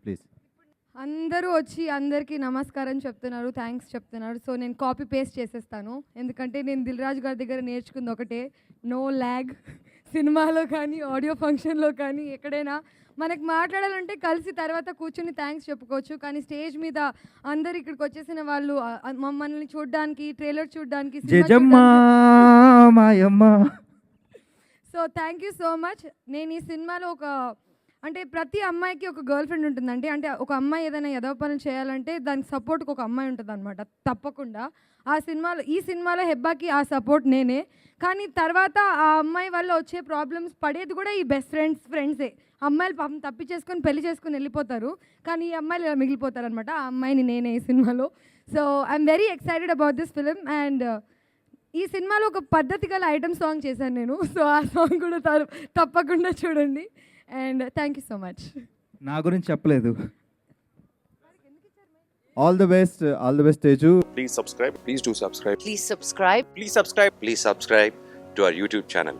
Please. అందరూ వచ్చి అందరికీ నమస్కారం చెప్తున్నారు, థ్యాంక్స్ చెప్తున్నారు. సో నేను కాపీ పేస్ట్ చేసేస్తాను, ఎందుకంటే నేను దిల్ రాజు గారి దగ్గర నేర్చుకుంది ఒకటే, నో ల్యాగ్. సినిమాలో కానీ ఆడియో ఫంక్షన్లో కానీ ఎక్కడైనా మనకు మాట్లాడాలంటే కలిసి తర్వాత కూర్చుని థ్యాంక్స్ చెప్పుకోవచ్చు, కానీ స్టేజ్ మీద అందరు ఇక్కడికి వచ్చేసిన వాళ్ళు మమ్మల్ని చూడడానికి, ట్రైలర్ చూడడానికి, so thank you so much. నేను ఈ సినిమాలో అంటే ప్రతి అమ్మాయికి ఒక గర్ల్ ఫ్రెండ్ ఉంటుందండి. అంటే ఒక అమ్మాయి ఏదైనా ఎదవ పనులు చేయాలంటే దానికి సపోర్ట్కి ఒక అమ్మాయి ఉంటుంది అనమాట, తప్పకుండా. ఈ సినిమాలో హెబ్బాకి ఆ సపోర్ట్ నేనే. కానీ తర్వాత ఆ అమ్మాయి వల్ల వచ్చే ప్రాబ్లమ్స్ పడేది కూడా ఈ బెస్ట్ ఫ్రెండ్సే. అమ్మాయిలు పాపం తప్పి చేసుకొని పెళ్లి చేసుకొని వెళ్ళిపోతారు, కానీ ఈ అమ్మాయిలు ఇలా మిగిలిపోతారు అనమాట. ఆ అమ్మాయిని నేనే ఈ సినిమాలో. So I'm very excited about this film. And ఈ సినిమాలో ఒక పద్ధతి గల ఐటమ్ సాంగ్ చేశాను నేను. సో ఆ సాంగ్ కూడా తప్పకుండా చూడండి. And thank you so much. నా గురించి చెప్పలేదు. All the best Teju. Please subscribe. Please do subscribe. Please subscribe. Please subscribe. Please subscribe to our YouTube channel.